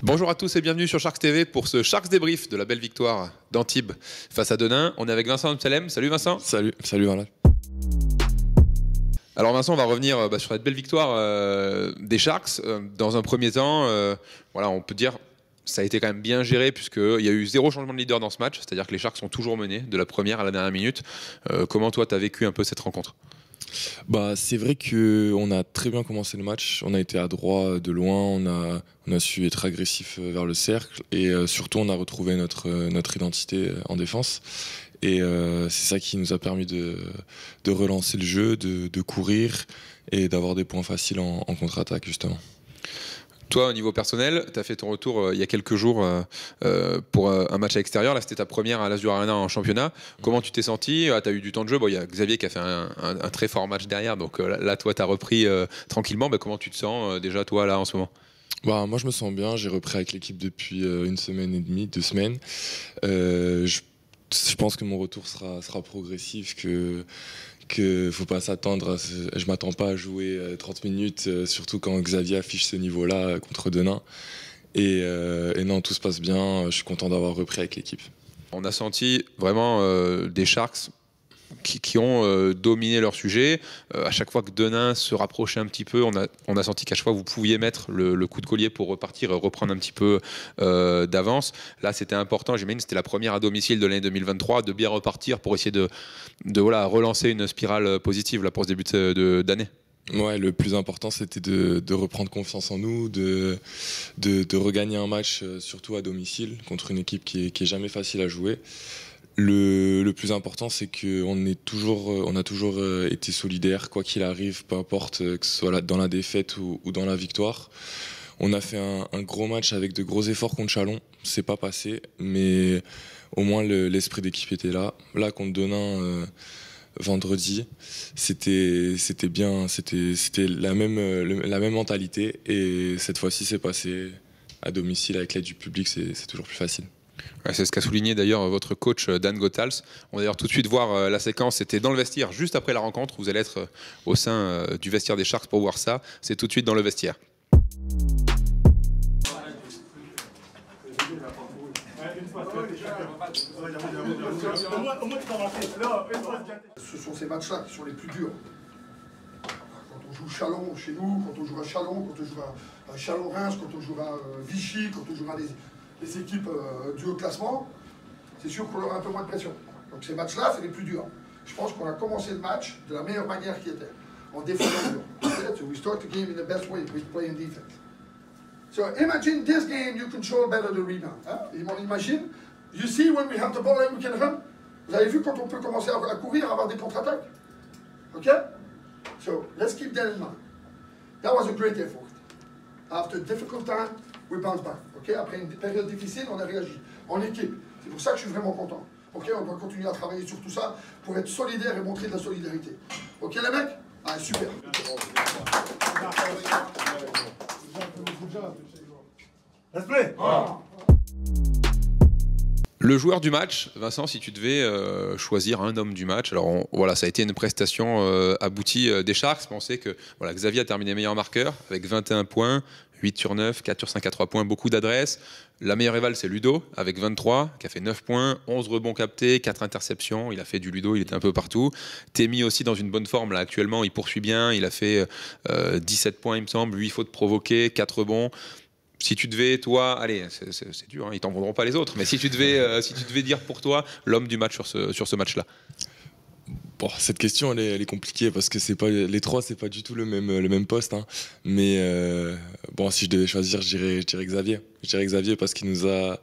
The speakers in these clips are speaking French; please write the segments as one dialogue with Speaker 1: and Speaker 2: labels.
Speaker 1: Bonjour à tous et bienvenue sur Sharks TV pour ce Sharks débrief de la belle victoire d'Antibes face à Denain. On est avec Vincent Salem. Salut Vincent.
Speaker 2: Salut Valentin.
Speaker 1: Alors Vincent, on va revenir sur cette belle victoire des Sharks. Dans un premier temps, voilà, on peut dire ça a été quand même bien géré puisqu'il y a eu 0 changement de leader dans ce match. C'est-à-dire que les Sharks sont toujours menés de la première à la dernière minute. Comment toi, tu as vécu un peu cette rencontre ?
Speaker 2: C'est vrai qu'on a très bien commencé le match, on a été adroit de loin, on a su être agressif vers le cercle et surtout on a retrouvé notre identité en défense. Et c'est ça qui nous a permis de relancer le jeu, de courir et d'avoir des points faciles en contre-attaque justement.
Speaker 1: Toi, au niveau personnel, tu as fait ton retour il y a quelques jours pour un match à l'extérieur. Là, c'était ta première à l'Azur Arena en championnat. Comment tu t'es senti ? Tu as eu du temps de jeu. Bon, il y a Xavier qui a fait un très fort match derrière. Donc là, toi, tu as repris tranquillement. Comment tu te sens déjà, toi, là, en ce moment ?
Speaker 2: Moi, je me sens bien. J'ai repris avec l'équipe depuis 1 semaine et demie, 2 semaines. Je pense que mon retour sera progressif, que faut pas s'attendre, je m'attends pas à jouer 30 minutes, surtout quand Xavier affiche ce niveau-là contre Denain. Et non, tout se passe bien, je suis content d'avoir repris avec l'équipe.
Speaker 1: On a senti vraiment des Sharks qui ont dominé leur sujet. À chaque fois que Denain se rapprochait un petit peu, on a senti qu'à chaque fois vous pouviez mettre le coup de collier pour repartir et reprendre un petit peu d'avance. Là, c'était important. J'imagine que c'était la première à domicile de l'année 2023 de bien repartir pour essayer de relancer une spirale positive là, pour ce début d'année.
Speaker 2: Ouais, le plus important c'était de reprendre confiance en nous, de regagner un match surtout à domicile contre une équipe qui est jamais facile à jouer. Le plus important, c'est qu'on a toujours été solidaires, quoi qu'il arrive, peu importe que ce soit dans la défaite ou dans la victoire. On a fait un gros match avec de gros efforts contre Chalon, c'est pas passé, mais au moins l'esprit d'équipe était là. Là, contre Denain, vendredi, c'était bien, c'était la même mentalité, et cette fois-ci, c'est passé à domicile avec l'aide du public, c'est toujours plus facile.
Speaker 1: Ouais, c'est ce qu'a souligné d'ailleurs votre coach Dan Gothals. On va d'ailleurs tout de suite voir la séquence. C'était dans le vestiaire juste après la rencontre. Vous allez être au sein du vestiaire des Sharks pour voir ça. C'est tout de suite dans le vestiaire.
Speaker 3: Ce sont ces matchs-là qui sont les plus durs. Quand on joue Chalon chez nous, quand on joue à Chalon, quand on joue à Chalon-Reims, quand on joue à Vichy, quand on joue à les équipes du haut classement, c'est sûr qu'on aura un peu moins de pression. Donc ces matchs-là, c'est les plus durs. Je pense qu'on a commencé le match de la meilleure manière qui était, en défendant dur. So we start the game in the best way, we play in defense. So imagine this game, you control better the rebound. Hein? Imagine, you see when we have the ball and we can run. Vous avez vu quand on peut commencer à courir, à avoir des contre-attaques? Ok? So let's keep that in mind. That was a great effort. After a difficult time, we bounce back. Okay? Après une période difficile, on a réagi en équipe. C'est pour ça que je suis vraiment content. Okay? On doit continuer à travailler sur tout ça pour être solidaire et montrer de la solidarité. Ok les mecs? Ah, super.
Speaker 4: Let's play.
Speaker 1: Le joueur du match, Vincent, si tu devais choisir un homme du match, alors voilà, ça a été une prestation aboutie des Sharks. On sait que voilà, Xavier a terminé meilleur marqueur avec 21 points, 8 sur 9, 4 sur 5 à 3 points, beaucoup d'adresses. La meilleure éval, c'est Ludo avec 23, qui a fait 9 points, 11 rebonds captés, 4 interceptions. Il a fait du Ludo, il était un peu partout. Temi aussi dans une bonne forme là actuellement, il poursuit bien. Il a fait 17 points, il me semble, 8 fautes provoquées, 4 rebonds. Si tu devais, toi, allez, c'est dur, hein, ils t'en voudront pas les autres, mais si tu devais dire pour toi l'homme du match sur ce match-là.
Speaker 2: Bon, cette question elle est compliquée parce que c'est pas les trois, c'est pas du tout le même poste, hein. Mais bon, si je devais choisir, je dirais Xavier. Je dirais Xavier parce qu'il nous a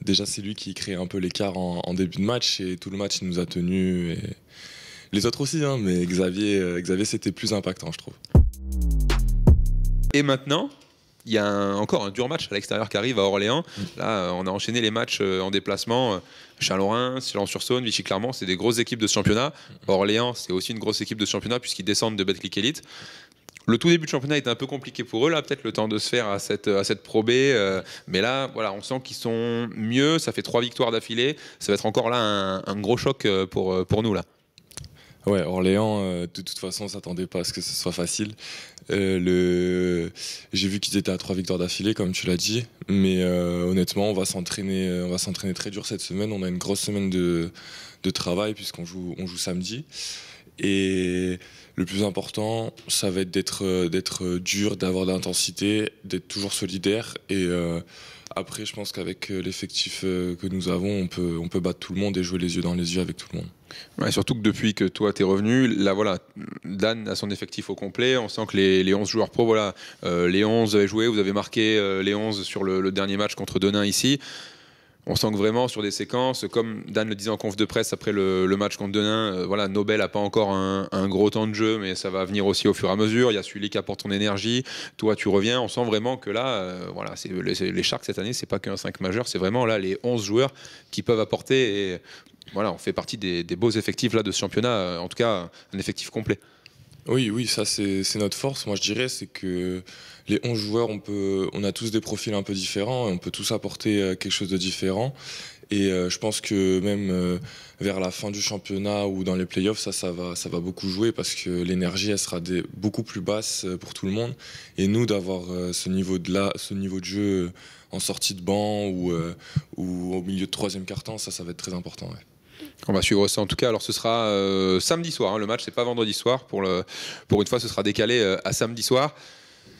Speaker 2: déjà, c'est lui qui crée un peu l'écart en début de match, et tout le match il nous a tenus, et les autres aussi, hein, mais Xavier c'était plus impactant, je trouve.
Speaker 1: Et maintenant, il y a encore un dur match à l'extérieur qui arrive à Orléans. Là, on a enchaîné les matchs en déplacement. Chalon-Reims, Chalon-sur-Saône, Vichy-Clermont, c'est des grosses équipes de ce championnat. Orléans, c'est aussi une grosse équipe de ce championnat puisqu'ils descendent de Betclic Elite. Le tout début de championnat était un peu compliqué pour eux, là, peut-être le temps de se faire à cette Pro B. Mais là, voilà, on sent qu'ils sont mieux. Ça fait 3 victoires d'affilée. Ça va être encore là un gros choc pour nous, là.
Speaker 2: Ouais, Orléans, de toute façon, on s'attendait pas à ce que ce soit facile. J'ai vu qu'ils étaient à 3 victoires d'affilée, comme tu l'as dit. Mais honnêtement, on va s'entraîner très dur cette semaine. On a une grosse semaine de travail puisqu'on joue samedi. Et le plus important, ça va être d'être dur, d'avoir de l'intensité, d'être toujours solidaire. Et après, je pense qu'avec l'effectif que nous avons, on peut battre tout le monde et jouer les yeux dans les yeux avec tout le monde.
Speaker 1: Ouais, surtout que depuis que toi t'es revenu, là voilà, Dan a son effectif au complet. On sent que les 11 joueurs pro, voilà, les 11 vous avez joué, vous avez marqué les 11 sur le dernier match contre Denain ici. On sent que vraiment sur des séquences, comme Dan le disait en conf de presse après le match contre Denain, voilà, Nobel n'a pas encore un gros temps de jeu, mais ça va venir aussi au fur et à mesure. Il y a celui qui apporte ton énergie, toi tu reviens. On sent vraiment que là, voilà, les Sharks cette année, c'est pas qu'un 5 majeur, c'est vraiment là les 11 joueurs qui peuvent apporter. Et voilà, on fait partie des beaux effectifs là de ce championnat, en tout cas un effectif complet.
Speaker 2: Oui, ça c'est notre force, moi je dirais, c'est que les 11 joueurs, on a tous des profils un peu différents, et on peut tous apporter quelque chose de différent. Et je pense que même vers la fin du championnat ou dans les playoffs, ça va beaucoup jouer parce que l'énergie, elle sera beaucoup plus basse pour tout le monde. Et nous, d'avoir ce niveau de jeu en sortie de banc ou au milieu de troisième quart-temps, ça va être très important. Ouais.
Speaker 1: On va suivre ça en tout cas. Alors ce sera samedi soir, hein, le match c'est pas vendredi soir. Pour une fois ce sera décalé à samedi soir.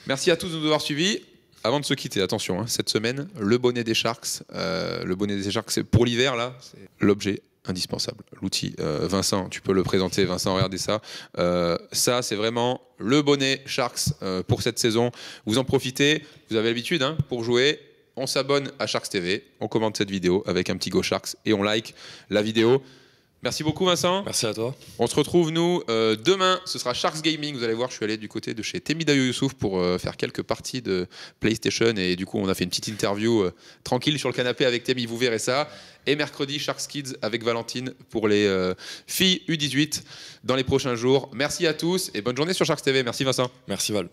Speaker 1: Merci à tous de nous avoir suivis. Avant de se quitter, attention, hein, cette semaine, le bonnet des Sharks. Le bonnet des Sharks, c'est pour l'hiver là, c'est l'objet indispensable. L'outil, Vincent, tu peux le présenter. Vincent, regardez ça. Ça, c'est vraiment le bonnet Sharks pour cette saison. Vous en profitez. Vous avez l'habitude hein, pour jouer. On s'abonne à Sharks TV, on commente cette vidéo avec un petit Go Sharks et on like la vidéo. Merci beaucoup Vincent.
Speaker 2: Merci à toi.
Speaker 1: On se retrouve nous demain, ce sera Sharks Gaming. Vous allez voir, je suis allé du côté de chez Temidayo Youssouf pour faire quelques parties de PlayStation et du coup on a fait une petite interview tranquille sur le canapé avec Temi, vous verrez ça. Et mercredi Sharks Kids avec Valentine pour les filles U18 dans les prochains jours. Merci à tous et bonne journée sur Sharks TV. Merci Vincent.
Speaker 2: Merci Val.